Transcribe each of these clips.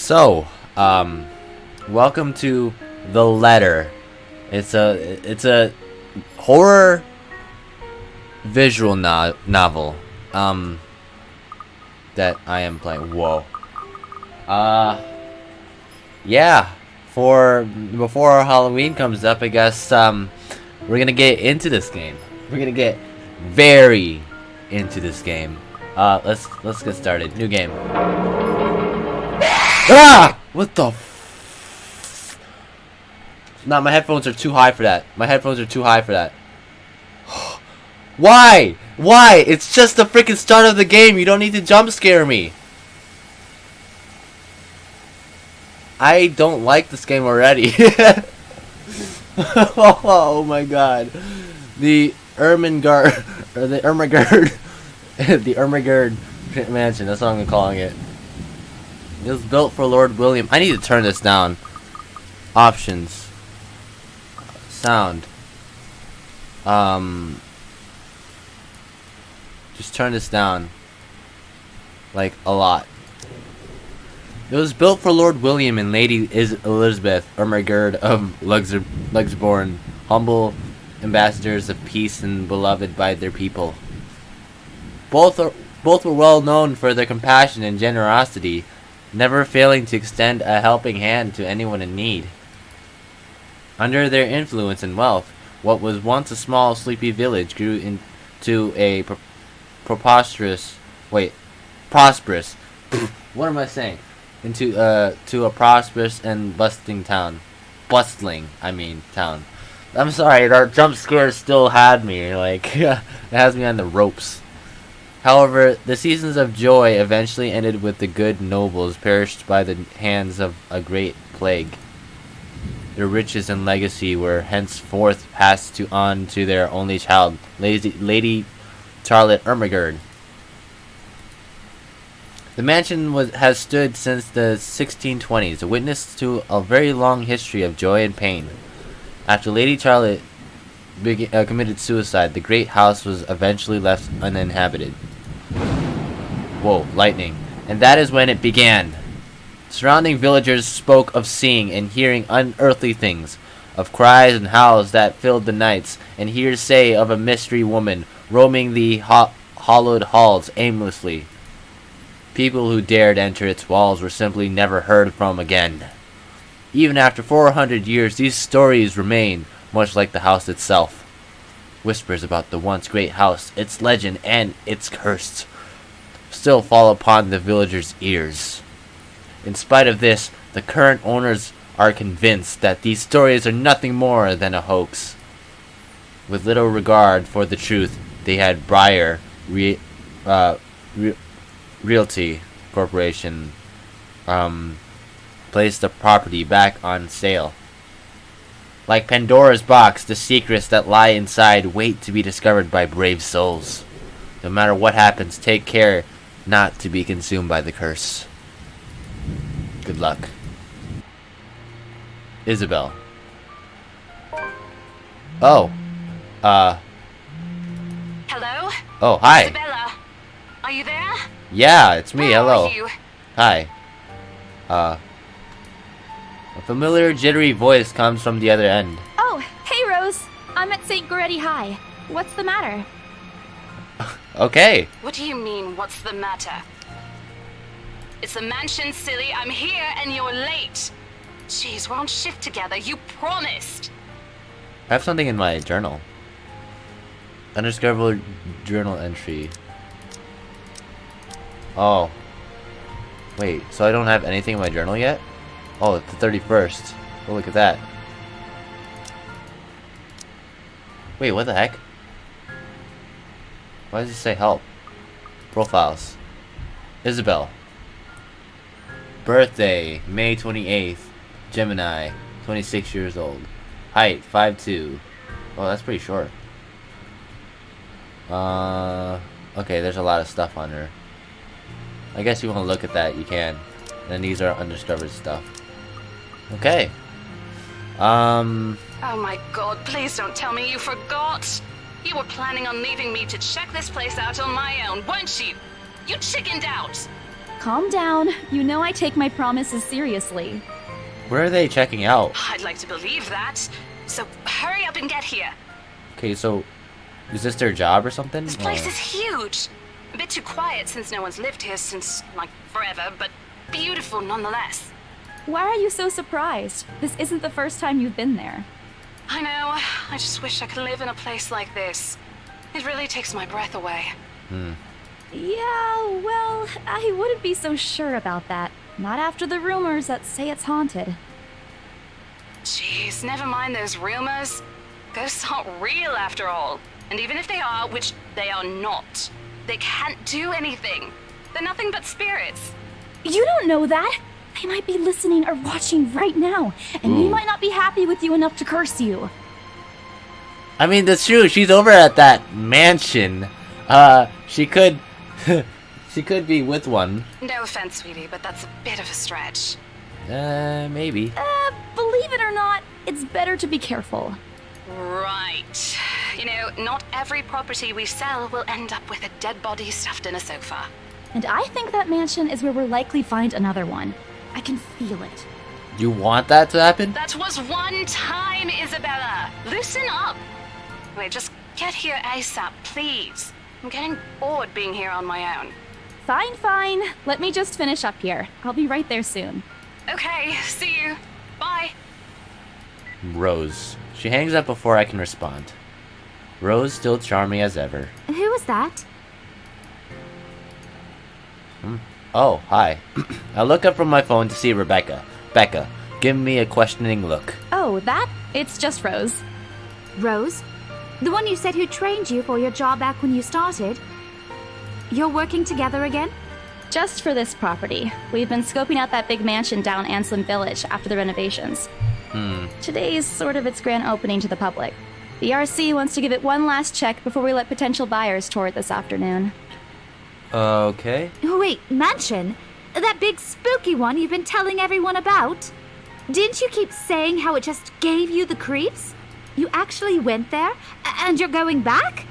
So, welcome to The Letter. It's a horror visual novel that I am playing. Whoa. Yeah. Before Halloween comes up, I guess we're gonna get into this game. We're gonna get very into this game. Let's get started. New game. Ah! What the Nah, my headphones are too high for that. Why? Why? It's just the freaking start of the game. You don't need to jump scare me. I don't like this game already. Oh my god. The Ermengarde the Ermengarde mansion, that's what I'm calling it. It was built for Lord William. I need to turn this down. Options. Sound. Just turn this down. Like, a lot. It was built for Lord William and Lady Elizabeth Ermengarde of Luxembourg, humble ambassadors of peace and beloved by their people. Both were well known for their compassion and generosity, never failing to extend a helping hand to anyone in need. Under their influence and wealth, what was once a small, sleepy village grew into a prosperous. What am I saying? Into a prosperous and bustling town. Town. I'm sorry, that jump scare still had me. Like, it has me on the ropes. However, the seasons of joy eventually ended with the good nobles perished by the hands of a great plague. Their riches and legacy were henceforth passed on to their only child, Lady Charlotte Ermengarde. The mansion has stood since the 1620s, a witness to a very long history of joy and pain. After Lady Charlotte committed suicide, the great house was eventually left uninhabited. Whoa, lightning. And that is when it began. Surrounding villagers spoke of seeing and hearing unearthly things, of cries and howls that filled the nights, and hearsay of a mystery woman roaming the hollowed halls aimlessly. People who dared enter its walls were simply never heard from again. Even after 400 years, these stories remain, much like the house itself. Whispers about the once great house, its legend, and its curse still fall upon the villagers' ears. In spite of this, the current owners are convinced that these stories are nothing more than a hoax. With little regard for the truth, they had Breyer Realty Corporation place the property back on sale. Like Pandora's box, the secrets that lie inside wait to be discovered by brave souls. No matter what happens, take care not to be consumed by the curse. Good luck. Isabel. Oh. Hello? Oh, hi. Isabella, are you there? Yeah, it's me. Where Hello. are you? Hi. A familiar jittery voice comes from the other end. Oh, hey Rose. I'm at St. Goretti High. What's the matter? Okay. What do you mean, what's the matter? It's the mansion, silly. I'm here and you're late. Jeez, we're on shift together. You promised. I have something in my journal. Undiscoverable journal entry. Oh. Wait, so I don't have anything in my journal yet? Oh, it's the 31st. Oh, look at that. Wait, what the heck? Why does it say help? Profiles. Isabel. Birthday, May 28th. Gemini, 26 years old. Height, 5'2". Oh, that's pretty short. Okay, there's a lot of stuff on her. I guess you want to look at that, you can. And these are undiscovered stuff. Okay. Oh my god, please don't tell me you forgot. You were planning on leaving me to check this place out on my own, weren't you? You chickened out. Calm down. You know I take my promises seriously. Where are they checking out? I'd like to believe that. So hurry up and get here. Okay, so is this their job or something? This place is huge. A bit too quiet since no one's lived here since, like, forever, but beautiful nonetheless. Why are you so surprised? This isn't the first time you've been there. I know. I just wish I could live in a place like this. It really takes my breath away. Yeah, well, I wouldn't be so sure about that. Not after the rumors that say it's haunted. Jeez, never mind those rumors. Ghosts aren't real after all. And even if they are, which they are not, they can't do anything. They're nothing but spirits. You don't know that! They might be listening or watching right now, and they might not be happy with you enough to curse you. I mean, that's true. She's over at that mansion. She could... she could be with one. No offense, sweetie, but that's a bit of a stretch. Maybe. Believe it or not, it's better to be careful. Right. You know, not every property we sell will end up with a dead body stuffed in a sofa. And I think that mansion is where we'll likely find another one. I can feel it. You want that to happen? That was one time, Isabella. Loosen up. Wait, just get here ASAP, please. I'm getting bored being here on my own. Fine, fine. Let me just finish up here. I'll be right there soon. Okay, see you. Bye. Rose. She hangs up before I can respond. Rose still charming as ever. Who was that? Oh, hi. I look up from my phone to see Rebecca. Becca, give me a questioning look. Oh, that? It's just Rose. Rose? The one you said who trained you for your job back when you started? You're working together again? Just for this property. We've been scoping out that big mansion down Anselm Village after the renovations. Today's sort of its grand opening to the public. The RC wants to give it one last check before we let potential buyers tour it this afternoon. Okay. Oh, wait, mansion? That big spooky one you've been telling everyone about? Didn't you keep saying how it just gave you the creeps? You actually went there? And you're going back?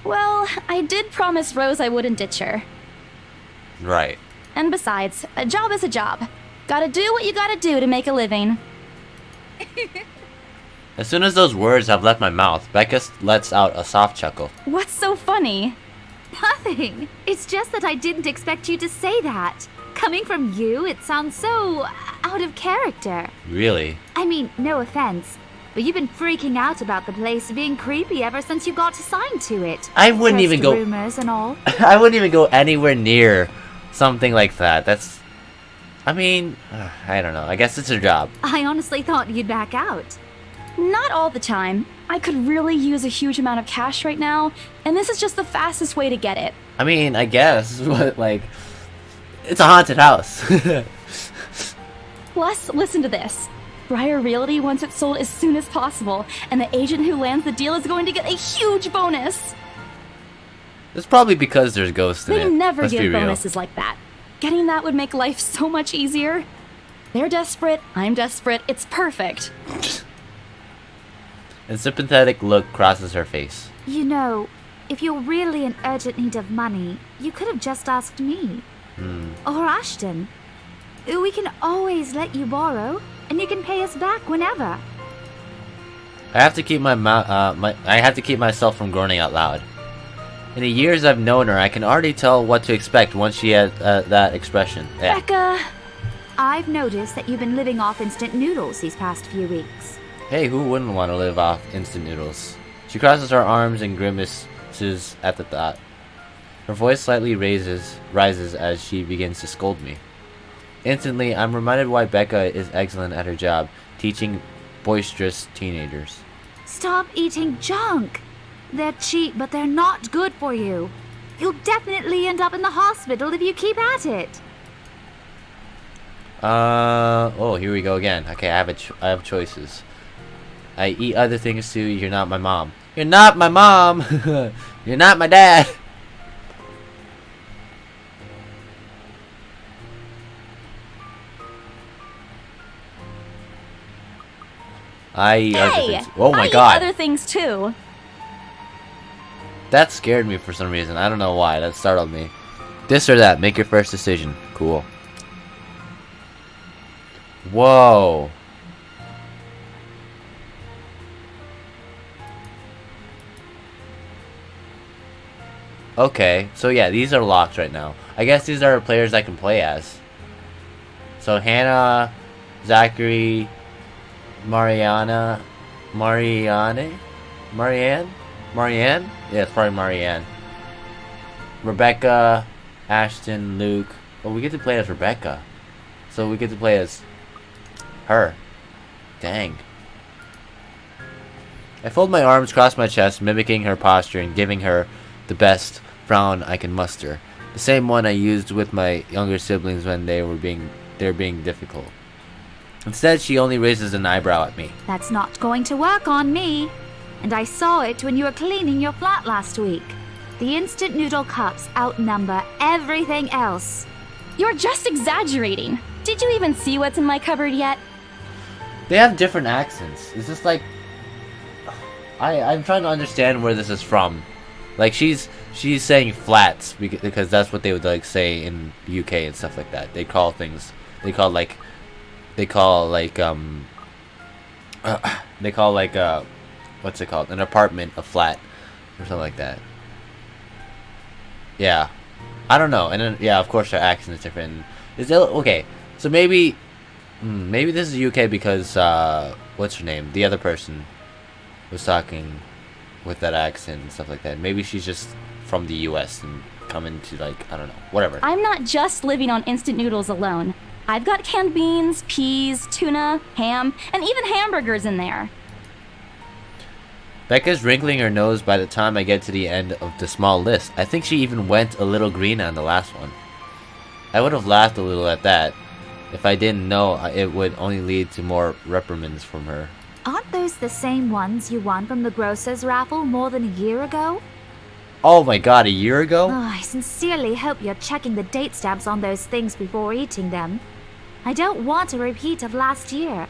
Well, I did promise Rose I wouldn't ditch her. Right. And besides, a job is a job. Gotta do what you gotta do to make a living. As soon as those words have left my mouth, Becca lets out a soft chuckle. What's so funny? Nothing. It's just that I didn't expect you to say that. Coming from you, it sounds so out of character. Really? I mean, no offense, but you've been freaking out about the place being creepy ever since you got assigned to it. I wouldn't even go... rumors and all. I wouldn't even go anywhere near something like that. That's... I mean, I don't know. I guess it's her job. I honestly thought you'd back out. Not all the time. I could really use a huge amount of cash right now, and this is just the fastest way to get it. I mean, I guess, but like... It's a haunted house. Plus, listen to this. Briar Realty wants it sold as soon as possible, and the agent who lands the deal is going to get a huge bonus. It's probably because there's ghosts in it. They never Let's be give real. bonuses like that. Getting that would make life so much easier. They're desperate, I'm desperate, it's perfect. A sympathetic look crosses her face. You know, if you're really in urgent need of money, you could have just asked me. Or Ashton. We can always let you borrow, and you can pay us back whenever. I have to keep I have to keep myself from groaning out loud. In the years I've known her, I can already tell what to expect once she has that expression. Yeah. Becca! I've noticed that you've been living off instant noodles these past few weeks. Hey, who wouldn't want to live off instant noodles? She crosses her arms and grimaces at the thought. Her voice slightly rises as she begins to scold me. Instantly, I'm reminded why Becca is excellent at her job, teaching boisterous teenagers. Stop eating junk! They're cheap, but they're not good for you. You'll definitely end up in the hospital if you keep at it. Oh, here we go again. Okay, I have choices. I eat other things too. You're not my mom. You're not my mom. You're not my dad. I eat other things. Oh my god. I eat other things too. That scared me for some reason. I don't know why. That startled me. This or that. Make your first decision. Cool. Whoa. Okay, so yeah, these are locked right now. I guess these are players I can play as. So Hannah, Zachary, Marianne? Marianne? Yeah, it's probably Marianne. Rebecca, Ashton, Luke. Oh, we get to play as Rebecca. So we get to play as her. Dang. I fold my arms across my chest, mimicking her posture and giving her the best frown I can muster. The same one I used with my younger siblings when they were being difficult. Instead, she only raises an eyebrow at me. That's not going to work on me. And I saw it when you were cleaning your flat last week. The instant noodle cups outnumber everything else. You're just exaggerating. Did you even see what's in my cupboard yet? They have different accents. It's just like I'm trying to understand where this is from. Like she's saying flats because that's what they would like say in the UK and stuff like that. They call what's it called? An apartment a flat or something like that. Yeah. I don't know. And then yeah, of course their accent is different. Is it okay? So maybe this is UK because what's her name? The other person was talking with that accent and stuff like that. Maybe she's just from the US and coming to like, I don't know, whatever. I'm not just living on instant noodles alone. I've got canned beans, peas, tuna, ham, and even hamburgers in there. Becca's wrinkling her nose by the time I get to the end of the small list. I think she even went a little green on the last one. I would have laughed a little at that if I didn't know it would only lead to more reprimands from her. Aren't those the same ones you won from the grocer's raffle more than a year ago? Oh my god, a year ago? Oh, I sincerely hope you're checking the date stamps on those things before eating them. I don't want a repeat of last year.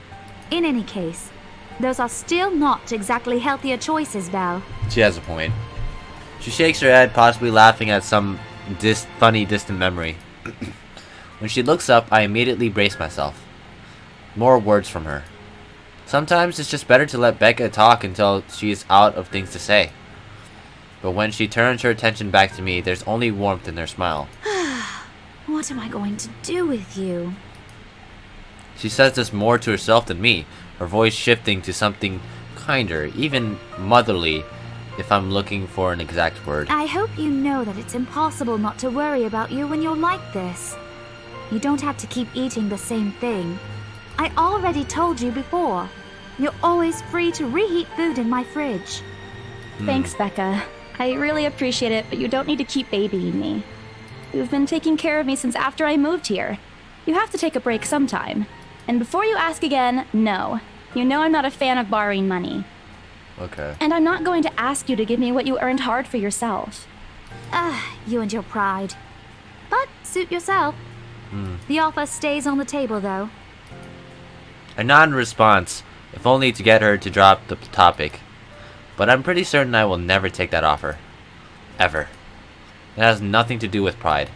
In any case, those are still not exactly healthier choices, Belle. She has a point. She shakes her head, possibly laughing at some funny distant memory. When she looks up, I immediately brace myself. More words from her. Sometimes it's just better to let Becca talk until she is out of things to say. But when she turns her attention back to me, there's only warmth in her smile. What am I going to do with you? She says this more to herself than me, her voice shifting to something kinder, even motherly, if I'm looking for an exact word. I hope you know that it's impossible not to worry about you when you're like this. You don't have to keep eating the same thing. I already told you before. You're always free to reheat food in my fridge. Thanks, Becca. I really appreciate it, but you don't need to keep babying me. You've been taking care of me since after I moved here. You have to take a break sometime. And before you ask again, no. You know I'm not a fan of borrowing money. Okay. And I'm not going to ask you to give me what you earned hard for yourself. You and your pride. But suit yourself. The offer stays on the table, though. A non-response, if only to get her to drop the topic. But I'm pretty certain I will never take that offer. Ever. It has nothing to do with pride.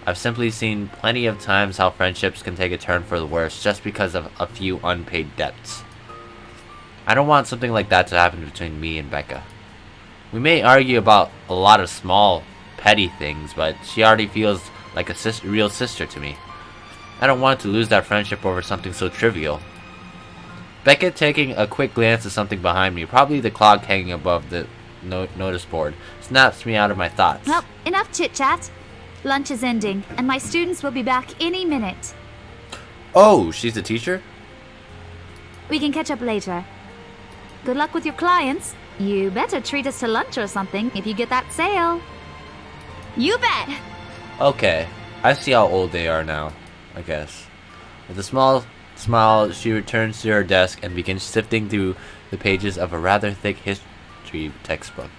I've simply seen plenty of times how friendships can take a turn for the worse just because of a few unpaid debts. I don't want something like that to happen between me and Becca. We may argue about a lot of small, petty things, but she already feels like a real sister to me. I don't want to lose that friendship over something so trivial. Becca, taking a quick glance at something behind me, probably the clock hanging above the notice board, snaps me out of my thoughts. Well, enough chit-chat. Lunch is ending, and my students will be back any minute. Oh, she's the teacher? We can catch up later. Good luck with your clients. You better treat us to lunch or something if you get that sale. You bet! Okay, I see how old they are now, I guess. With a small smile, she returns to her desk and begins sifting through the pages of a rather thick history textbook.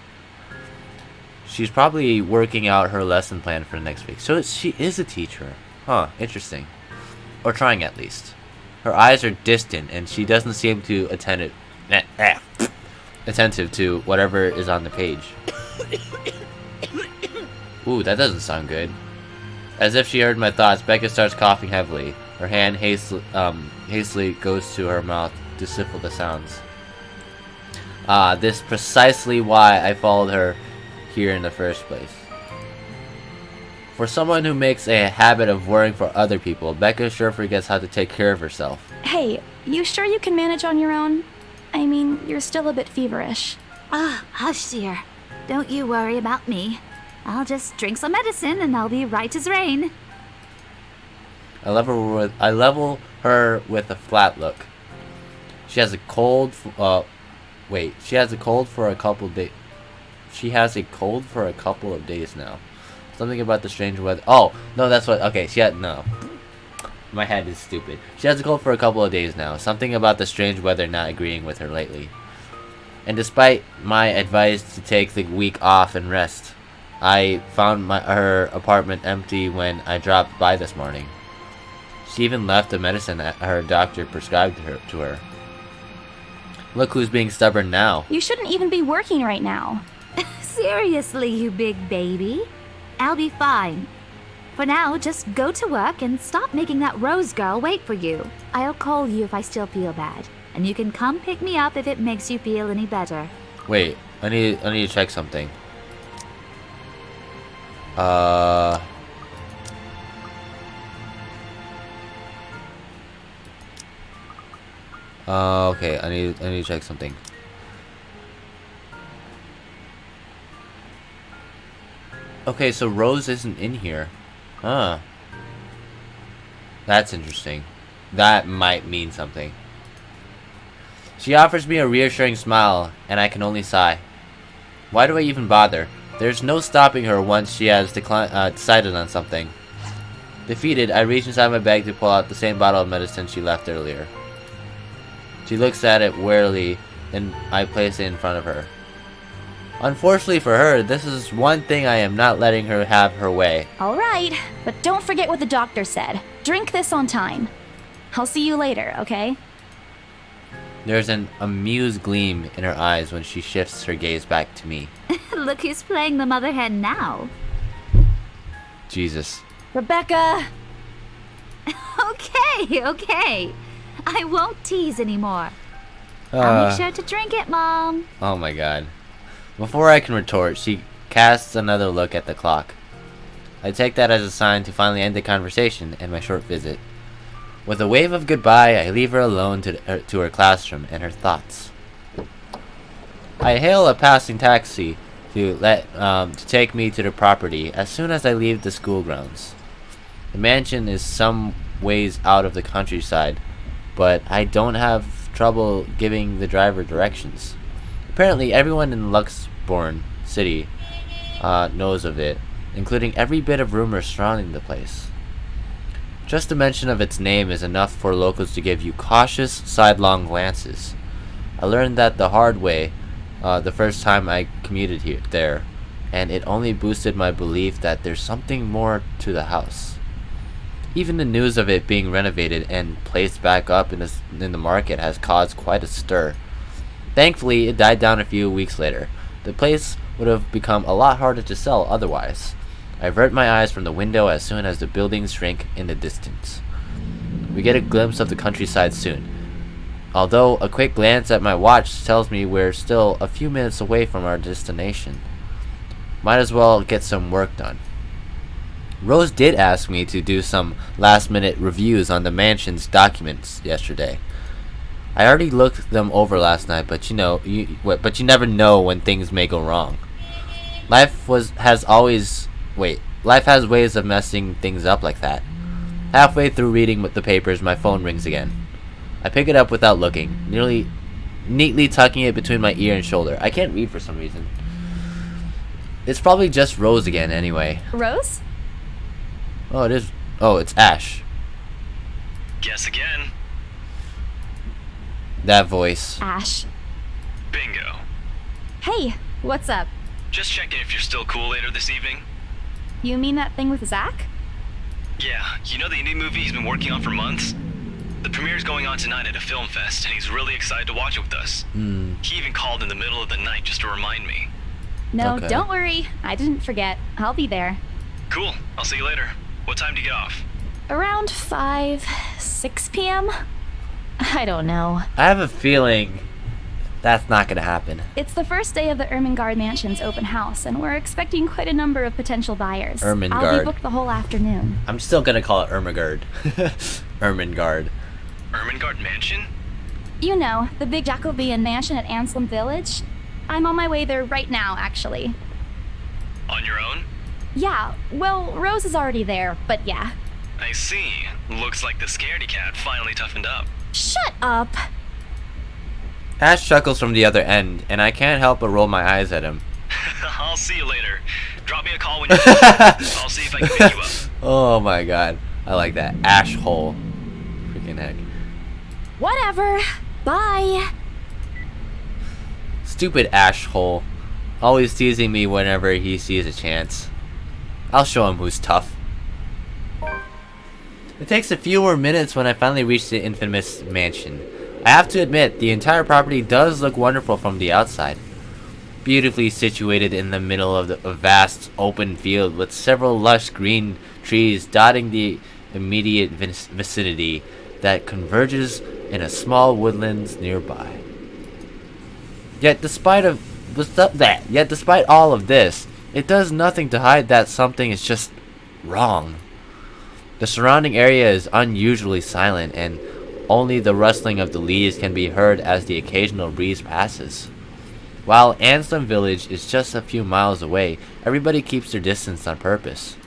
She's probably working out her lesson plan for the next week. So she is a teacher. Huh, interesting. Or trying at least. Her eyes are distant and she doesn't seem too attentive to whatever is on the page. Ooh, that doesn't sound good. As if she heard my thoughts, Becca starts coughing heavily. Her hand hastily goes to her mouth to stifle the sounds. This precisely why I followed her here in the first place. For someone who makes a habit of worrying for other people, Becca sure forgets how to take care of herself. Hey, you sure you can manage on your own? I mean, you're still a bit feverish. Hush, dear. Don't you worry about me. I'll just drink some medicine and I'll be right as rain. I level her with a flat look. She has a cold. She has a cold for a couple days. She has a cold for a couple of days now. Something about the strange weather. Oh no, that's what. Okay, no. My head is stupid. She has a cold for a couple of days now. Something about the strange weather not agreeing with her lately. And despite my advice to take the week off and rest, I found her apartment empty when I dropped by this morning. She even left the medicine that her doctor prescribed to her. Look who's being stubborn now. You shouldn't even be working right now. Seriously, you big baby. I'll be fine. For now, just go to work and stop making that Rose girl wait for you. I'll call you if I still feel bad, and you can come pick me up if it makes you feel any better. Wait, I need to check something. Okay, I need to check something. Okay, so Rose isn't in here. Huh. That's interesting. That might mean something. She offers me a reassuring smile, and I can only sigh. Why do I even bother? There's no stopping her once she has decided on something. Defeated, I reach inside my bag to pull out the same bottle of medicine she left earlier. She looks at it warily, and I place it in front of her. Unfortunately for her, this is one thing I am not letting her have her way. Alright, but don't forget what the doctor said. Drink this on time. I'll see you later, okay? There's an amused gleam in her eyes when she shifts her gaze back to me. Look who's playing the mother hen now. Jesus. Rebecca! Okay. I won't tease anymore. I'll make sure to drink it, Mom. Oh my god. Before I can retort, she casts another look at the clock. I take that as a sign to finally end the conversation and my short visit. With a wave of goodbye, I leave her alone to her classroom and her thoughts. I hail a passing taxi to take me to the property as soon as I leave the school grounds. The mansion is some ways out of the countryside, but I don't have trouble giving the driver directions. Apparently, everyone in Luxbourne City knows of it, including every bit of rumor surrounding the place. Just the mention of its name is enough for locals to give you cautious, sidelong glances. I learned that the hard way the first time I commuted there, and it only boosted my belief that there's something more to the house. Even the news of it being renovated and placed back up in the market has caused quite a stir. Thankfully, it died down a few weeks later. The place would have become a lot harder to sell otherwise. I avert my eyes from the window as soon as the buildings shrink in the distance. We get a glimpse of the countryside soon, although a quick glance at my watch tells me we're still a few minutes away from our destination. Might as well get some work done. Rose did ask me to do some last-minute reviews on the mansion's documents yesterday. I already looked them over last night, but you never know when things may go wrong. Life has ways of messing things up like that. Halfway through reading the papers, my phone rings again. I pick it up without looking, neatly tucking it between my ear and shoulder. I can't read for some reason. It's probably just Rose again, anyway. Rose? Oh, it is. Oh, it's Ash. Guess again. That voice. Ash. Bingo. Hey, what's up? Just checking if you're still cool later this evening. You mean that thing with Zach? Yeah, you know the indie movie he's been working on for months? The premiere's going on tonight at a film fest, and he's really excited to watch it with us. He even called in the middle of the night just to remind me. No, Okay. Don't worry. I didn't forget. I'll be there. Cool, I'll see you later. What time do you get off? Around 5, 6 p.m.? I don't know. I have a feeling that's not gonna happen. It's the first day of the Ermengarde Mansion's open house, and we're expecting quite a number of potential buyers. I'll Ermengarde. be booked the whole afternoon. I'm still gonna call it Ermengarde. Ermengarde. Ermengarde Mansion? You know, the big Jacobean mansion at Anselm Village? I'm on my way there right now, actually. On your own? Yeah, well, Rose is already there, but yeah. I see. Looks like the scaredy cat finally toughened up. Shut up! Ash chuckles from the other end, and I can't help but roll my eyes at him. I'll see you later. Drop me a call when you're I'll see if I can pick you up. Oh my god. I like that. Ash hole. Freaking heck. Whatever. Bye. Stupid Ash hole. Always teasing me whenever he sees a chance. I'll show him who's tough. It takes a few more minutes when I finally reach the infamous mansion. I have to admit, the entire property does look wonderful from the outside. Beautifully situated in the middle of a vast open field with several lush green trees dotting the immediate vicinity that converges in a small woodlands nearby. Yet despite all of this, it does nothing to hide that something is just wrong. The surrounding area is unusually silent, and only the rustling of the leaves can be heard as the occasional breeze passes. While Anselm Village is just a few miles away, everybody keeps their distance on purpose.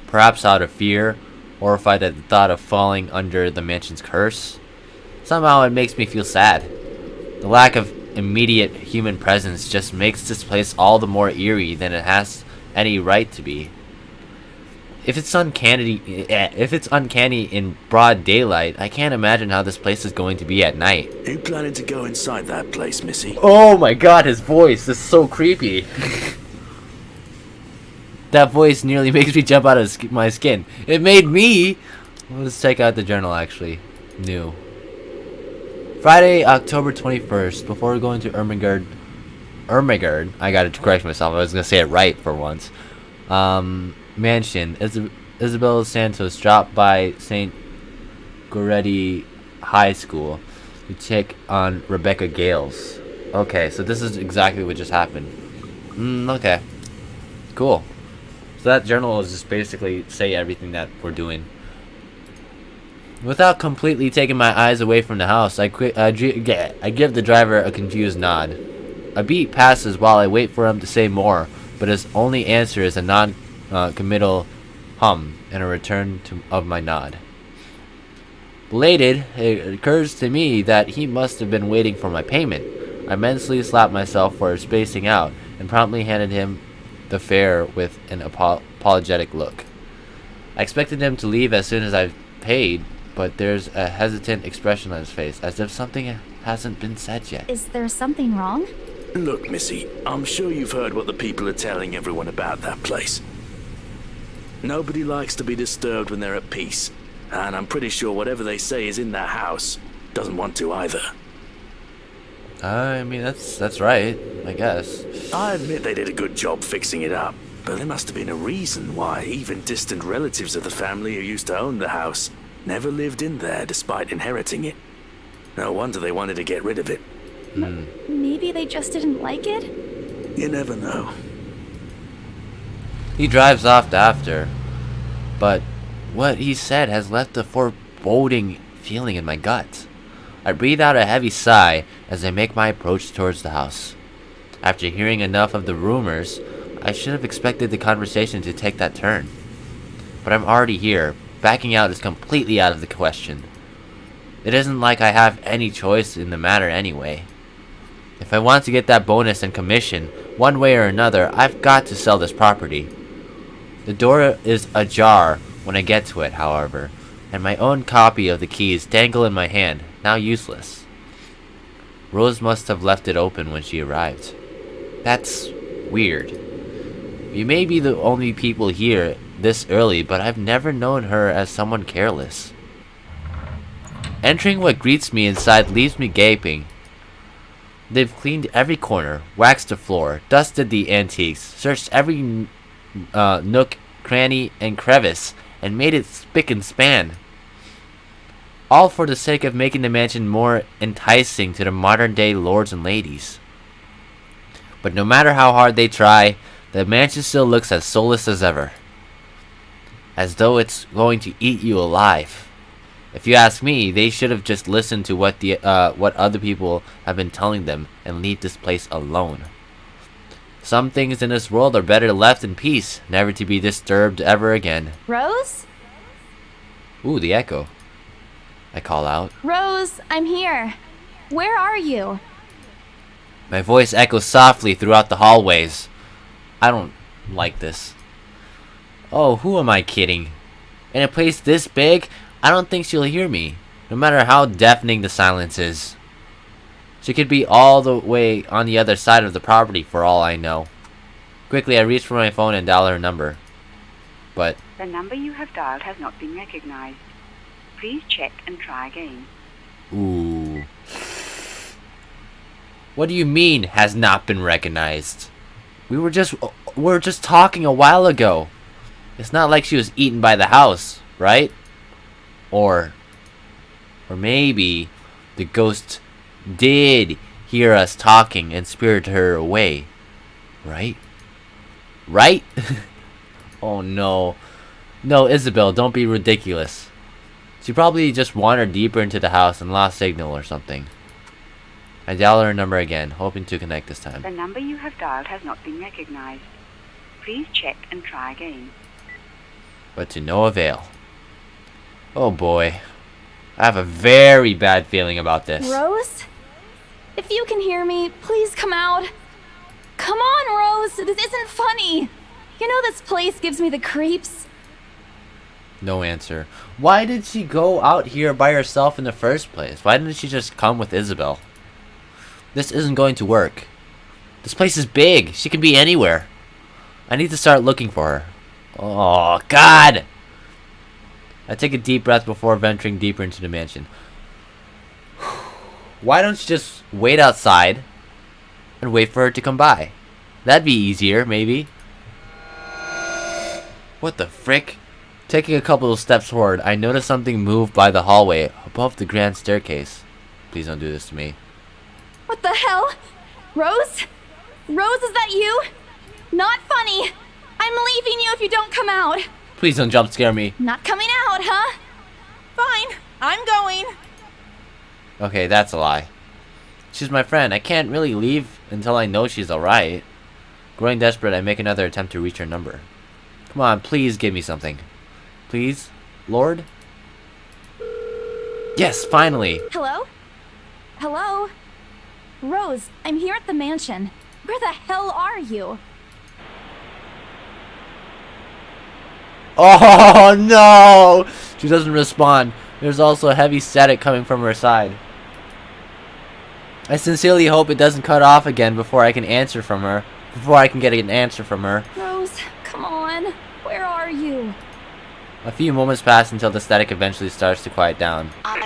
Perhaps out of fear, horrified at the thought of falling under the mansion's curse. Somehow it makes me feel sad. The lack of immediate human presence just makes this place all the more eerie than it has any right to be. If it's uncanny in broad daylight, I can't imagine how this place is going to be at night. Are you planning to go inside that place, Missy? Oh my god, his voice is so creepy. That voice nearly makes me jump out of my skin. It made me... Let's check out the journal, actually. New. Friday, October 21st, before going to Ermengarde, I gotta correct myself, I was gonna say it right for once. Mansion. Isabella Santos dropped by St. Goretti High School to check on Rebecca Gales. Okay, so this is exactly what just happened. Okay. Cool. So that journal is just basically say everything that we're doing. Without completely taking my eyes away from the house, I give the driver a confused nod. A beat passes while I wait for him to say more, but his only answer is a non-committal hum and a return of my nod. Belated, it occurs to me that he must have been waiting for my payment. I mentally slapped myself for spacing out and promptly handed him the fare with an apologetic look. I expected him to leave as soon as I paid, but there's a hesitant expression on his face, as if something hasn't been said yet. Is there something wrong? Look, Missy, I'm sure you've heard what the people are telling everyone about that place. Nobody likes to be disturbed when they're at peace, and I'm pretty sure whatever they say is in that house doesn't want to either. I mean, that's right, I guess. I admit they did a good job fixing it up, but there must have been a reason why even distant relatives of the family who used to own the house never lived in there despite inheriting it. No wonder they wanted to get rid of it. Maybe they just didn't like it? You never know. He drives off after, but what he said has left a foreboding feeling in my gut. I breathe out a heavy sigh as I make my approach towards the house. After hearing enough of the rumors, I should have expected the conversation to take that turn. But I'm already here. Backing out is completely out of the question. It isn't like I have any choice in the matter anyway. If I want to get that bonus and commission, one way or another, I've got to sell this property. The door is ajar when I get to it, however, and my own copy of the keys dangle in my hand, now useless. Rose must have left it open when she arrived. That's weird. We may be the only people here this early, but I've never known her as someone careless. Entering what greets me inside leaves me gaping. They've cleaned every corner, waxed the floor, dusted the antiques, searched every nook cranny, and crevice, and made it spick and span. All for the sake of making the mansion more enticing to the modern-day lords and ladies. But no matter how hard they try, the mansion still looks as soulless as ever. As though it's going to eat you alive. If you ask me, they should have just listened to what other people have been telling them and leave this place alone. Some things in this world are better left in peace, never to be disturbed ever again. Rose? Ooh, the echo. I call out. Rose, I'm here. Where are you? My voice echoes softly throughout the hallways. I don't like this. Oh, who am I kidding? In a place this big, I don't think she'll hear me, no matter how deafening the silence is. She could be all the way on the other side of the property for all I know. Quickly, I reach for my phone and dial her number. But the number you have dialed has not been recognized. Please check and try again. ooh. What do you mean has not been recognized? We were just talking a while ago. It's not like she was eaten by the house, right? Or maybe the ghost did hear us talking and spirited her away, right? Right? Oh no. No, Isabel, don't be ridiculous. She probably just wandered deeper into the house and lost signal or something. I dial her number again, hoping to connect this time. The number you have dialed has not been recognized. Please check and try again. But to no avail. Oh boy. I have a very bad feeling about this. Rose? If you can hear me, please come out. Come on, Rose. This isn't funny. You know this place gives me the creeps. No answer. Why did she go out here by herself in the first place? Why didn't she just come with Isabel? This isn't going to work. This place is big. She can be anywhere. I need to start looking for her. Oh, God! I take a deep breath before venturing deeper into the mansion. Why don't you just wait outside and wait for her to come by? That'd be easier, maybe. What the frick? Taking a couple of steps forward, I notice something move by the hallway above the grand staircase. Please don't do this to me. What the hell? Rose? Rose, is that you? Not funny. I'm leaving you if you don't come out. Please don't jump scare me. Not coming out, huh? Fine, I'm going. Okay, that's a lie. She's my friend. I can't really leave until I know she's alright. Growing desperate, I make another attempt to reach her number. Come on, please give me something. Please, Lord? Yes, finally. Hello? Hello? Rose, I'm here at the mansion. Where the hell are you? Oh no! She doesn't respond. There's also a heavy static coming from her side. I sincerely hope it doesn't cut off again before I can answer from her. Before I can get an answer from her. Rose, come on. Where are you? A few moments pass until the static eventually starts to quiet down. I'm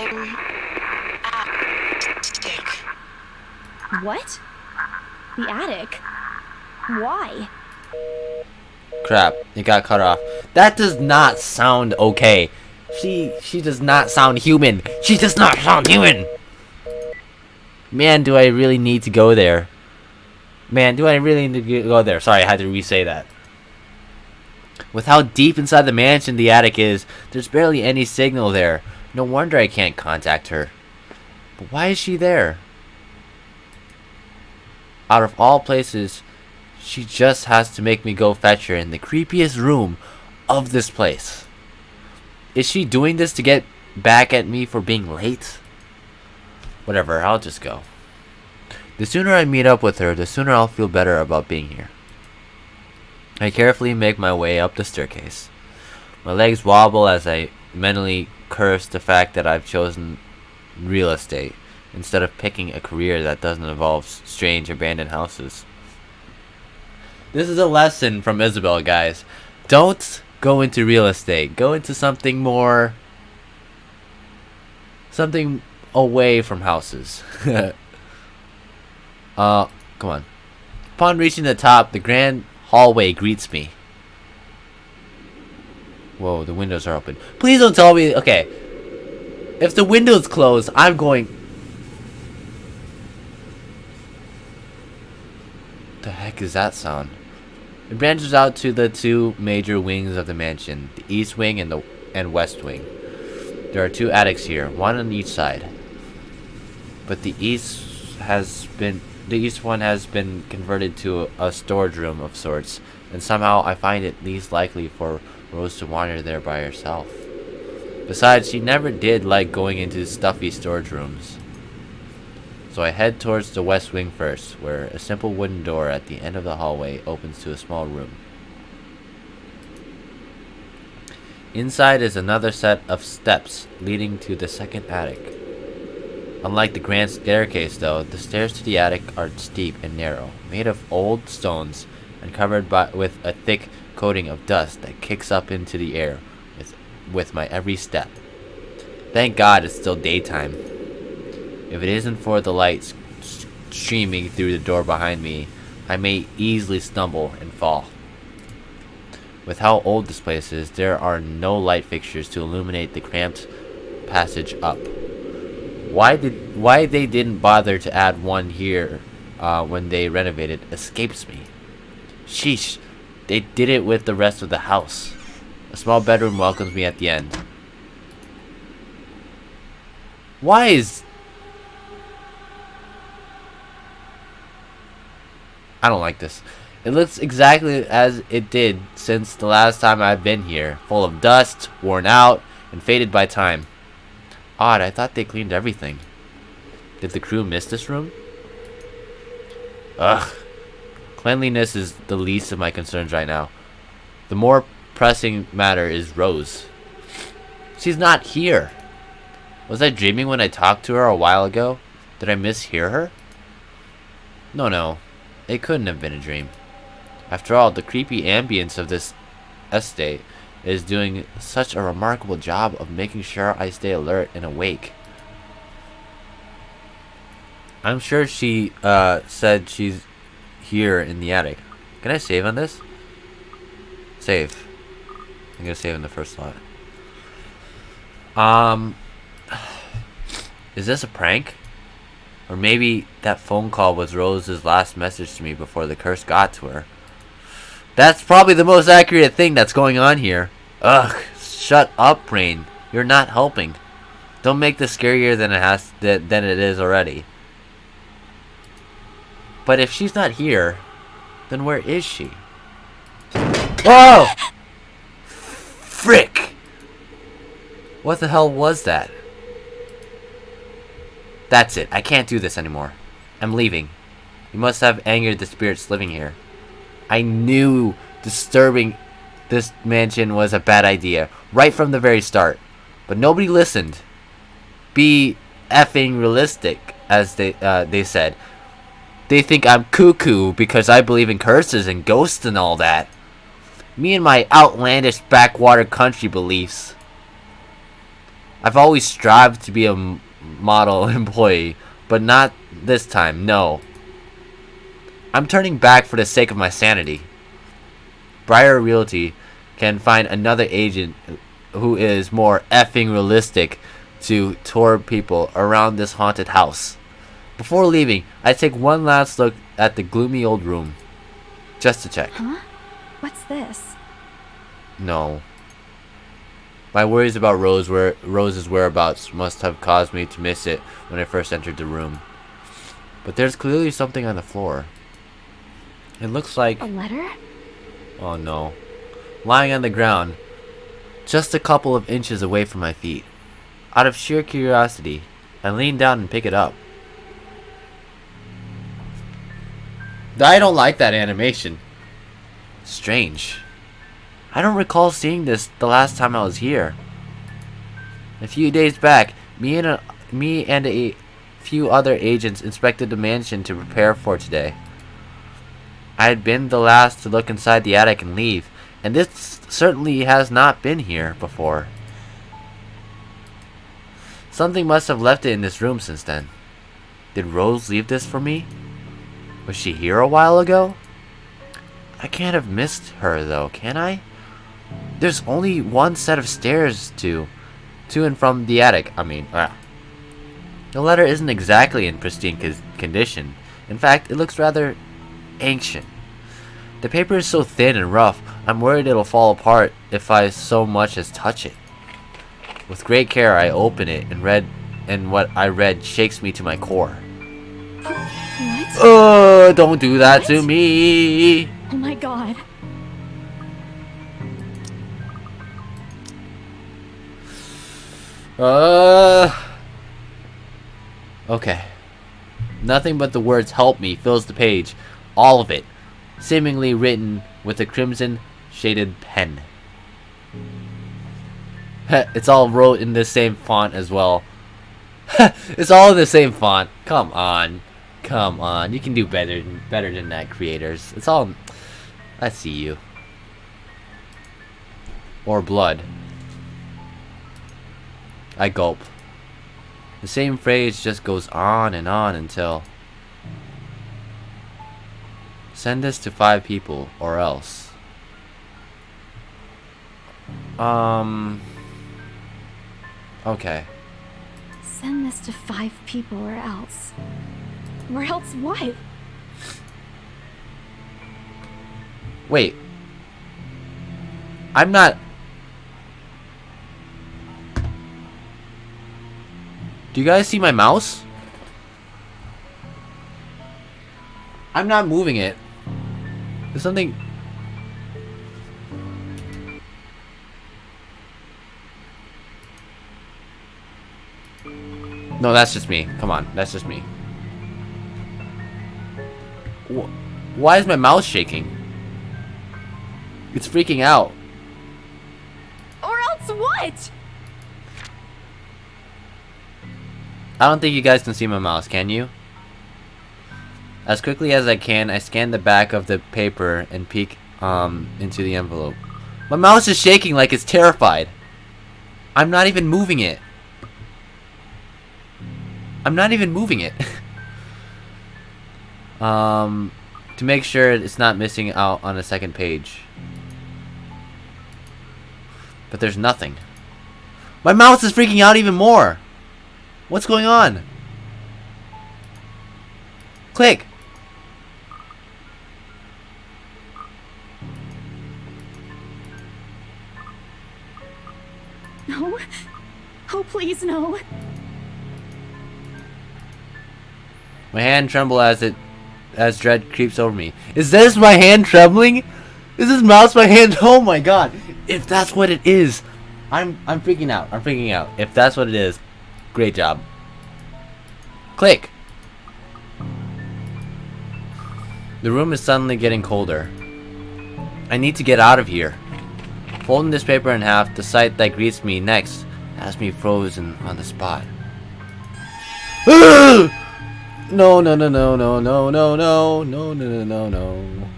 attic. What? The attic? Why? Crap, it got cut off. That does not sound okay. She does not sound human. She does not sound human. Man, do I really need to go there. Man, do I really need to go there. Sorry, I had to re-say that. With how deep inside the mansion the attic is, there's barely any signal there. No wonder I can't contact her. But why is she there? Out of all places, she just has to make me go fetch her in the creepiest room of this place. Is she doing this to get back at me for being late? Whatever, I'll just go. The sooner I meet up with her, the sooner I'll feel better about being here. I carefully make my way up the staircase. My legs wobble as I mentally curse the fact that I've chosen real estate instead of picking a career that doesn't involve strange abandoned houses. This is a lesson from Isabel, guys. Don't go into real estate. Go into something more... something away from houses. Come on. Upon reaching the top, the grand hallway greets me. Whoa, the windows are open. Please don't tell me. Okay. If the window's closed, I'm going. The heck is that sound? It branches out to the two major wings of the mansion, the east wing and west wing. There are two attics here, one on each side. But the east one has been converted to a storage room of sorts, and somehow I find it least likely for Rose to wander there by herself. Besides, she never did like going into stuffy storage rooms. So I head towards the west wing first, where a simple wooden door at the end of the hallway opens to a small room. Inside is another set of steps leading to the second attic. Unlike the grand staircase, though, the stairs to the attic are steep and narrow, made of old stones and covered with a thick coating of dust that kicks up into the air with my every step. Thank God it's still daytime. If it isn't for the lights streaming through the door behind me, I may easily stumble and fall. With how old this place is, there are no light fixtures to illuminate the cramped passage up. Why they didn't bother to add one here when they renovated escapes me. Sheesh, they did it with the rest of the house. A small bedroom welcomes me at the end. Why is... I don't like this. It looks exactly as it did since the last time I've been here. Full of dust, worn out, and faded by time. Odd, I thought they cleaned everything. Did the crew miss this room? Ugh. Cleanliness is the least of my concerns right now. The more pressing matter is Rose. She's not here. Was I dreaming when I talked to her a while ago? Did I mishear her? No. It couldn't have been a dream. After all, the creepy ambience of this estate is doing such a remarkable job of making sure I stay alert and awake. I'm sure she said she's here in the attic. Can I save on this? Save. I'm gonna save in the first slot. Is this a prank? Or maybe that phone call was Rose's last message to me before the curse got to her. That's probably the most accurate thing that's going on here. Ugh, shut up, brain. You're not helping. Don't make this scarier than it is already. But if she's not here, then where is she? Whoa! Frick! What the hell was that? That's it. I can't do this anymore. I'm leaving. You must have angered the spirits living here. I knew disturbing this mansion was a bad idea right from the very start. But nobody listened. Be effing realistic, as they said. They think I'm cuckoo because I believe in curses and ghosts and all that. Me and my outlandish backwater country beliefs. I've always strived to be a model employee, but not this time, no. I'm turning back for the sake of my sanity. Briar Realty can find another agent who is more effing realistic to tour people around this haunted house. Before leaving, I take one last look at the gloomy old room, just to check. Huh? What's this? No. My worries about Rose's whereabouts must have caused me to miss it when I first entered the room. But there's clearly something on the floor. It looks like... A letter? Oh no. Lying on the ground, just a couple of inches away from my feet. Out of sheer curiosity, I lean down and pick it up. I don't like that animation. Strange. I don't recall seeing this the last time I was here. A few days back, me and a few other agents inspected the mansion to prepare for today. I had been the last to look inside the attic and leave, and this certainly has not been here before. Something must have left it in this room since then. Did Rose leave this for me? Was she here a while ago? I can't have missed her though, can I? There's only one set of stairs to and from the attic. The letter isn't exactly in pristine condition. In fact, it looks rather ancient. The paper is so thin and rough, I'm worried it'll fall apart if I so much as touch it. With great care, I open it and what I read shakes me to my core. What? Don't do that to me! Oh my god. Okay. Nothing but the words "help me" fills the page. All of it. Seemingly written with a crimson shaded pen. It's all wrote in the same font as well. It's all in the same font. Come on. Come on. You can do better than that, creators. It's all... I see you. Or blood. I gulp. The same phrase just goes on and on until... Send this to 5 people, or else. Okay. Send this to 5 people or else. Or else what? Wait. I'm not... Do you guys see my mouse? I'm not moving it. There's something... No, that's just me. Come on, that's just me. Why is my mouse shaking? It's freaking out. Or else what? I don't think you guys can see my mouse, can you? As quickly as I can, I scan the back of the paper and peek into the envelope. My mouse is shaking like it's terrified. I'm not even moving it. I'm not even moving it. To make sure it's not missing out on a second page. But there's nothing. My mouse is freaking out even more. What's going on? Click. No. Oh, please, no. My hand trembles as dread creeps over me. Is this my hand trembling? Is this mouse my hand? Oh my god. If that's what it is, I'm freaking out. I'm freaking out. If that's what it is, great job. Click. The room is suddenly getting colder. I need to get out of here. Folding this paper in half, the sight that greets me next has me frozen on the spot. No, no, no, no, no, no, no, no, no, no, no, no, no.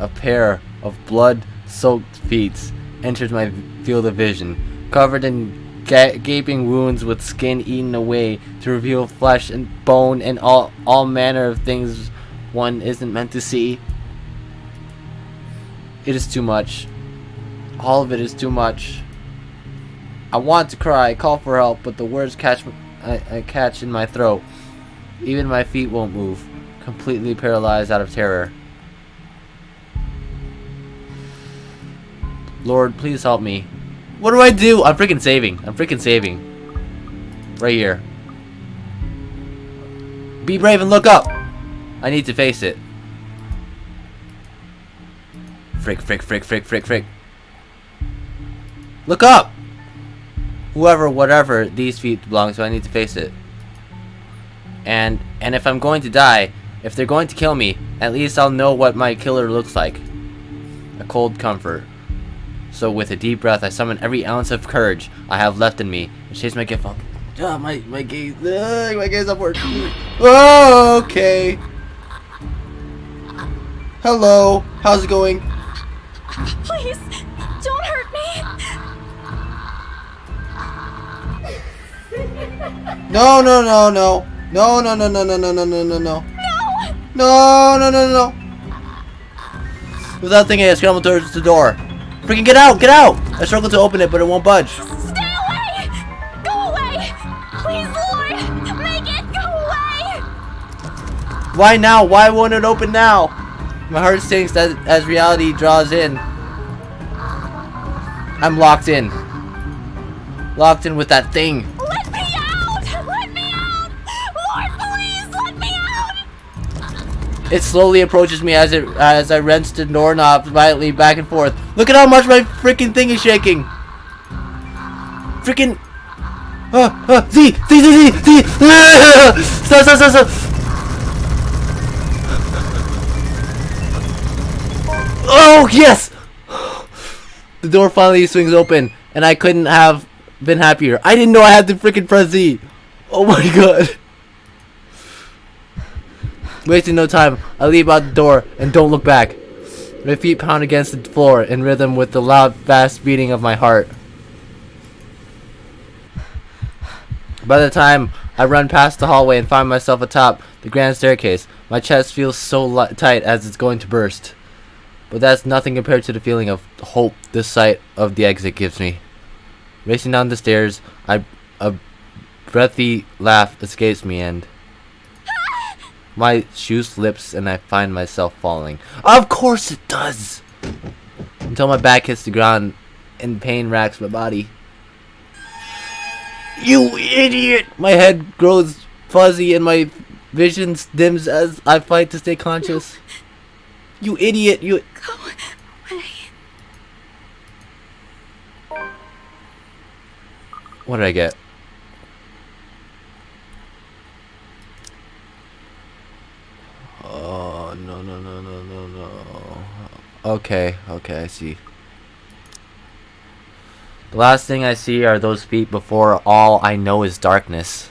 A pair of blood-soaked feet enters my field of vision, covered in gaping wounds with skin eaten away to reveal flesh and bone and all manner of things one isn't meant to see. It is too much. All of it is too much. I want to cry, call for help, but the words I catch in my throat. Even my feet won't move, completely paralyzed out of terror. Lord, please help me. What do I do? I'm freaking saving. I'm freaking saving. Right here. Be brave and look up. I need to face it. Frick, frick, frick, frick, frick, frick. Look up! Whoever, whatever these feet belong to, I need to face it. And if I'm going to die, if they're going to kill me, at least I'll know what my killer looks like. A cold comfort. So with a deep breath, I summon every ounce of courage I have left in me and chase my gift up. My gaze, my gaze upward. Oh, okay. Hello, how's it going? Please, don't hurt me. No, no, no, no. No, no, no, no, no, no, no, no, no, no. No, no, no, no, no. Without thinking, I scrambled towards the door. Freaking get out! Get out! I struggled to open it, but it won't budge. Stay away! Go away! Please, Lord! Make it go away! Why now? Why won't it open now? My heart sinks as reality draws in. I'm locked in. Locked in with that thing. Let me out! Let me out! Lord, please, let me out! It slowly approaches me as I wrench the doorknob violently back and forth. Look at how much my freaking thing is shaking. Freaking. Z! Stop! Oh, yes! The door finally swings open, and I couldn't have been happier. I didn't know I had to freaking press Z. Oh my god. Wasting no time, I leap out the door and don't look back. My feet pound against the floor in rhythm with the loud, fast beating of my heart. By the time I run past the hallway and find myself atop the grand staircase, my chest feels so tight as it's going to burst. But that's nothing compared to the feeling of hope the sight of the exit gives me. Racing down the stairs, a breathy laugh escapes me and my shoe slips and I find myself falling. Of course it does! Until my back hits the ground and pain racks my body. You idiot! My head grows fuzzy and my vision dims as I fight to stay conscious. No. You idiot! You go away. What did I get? Oh no. Okay, I see. The last thing I see are those feet before all I know is darkness.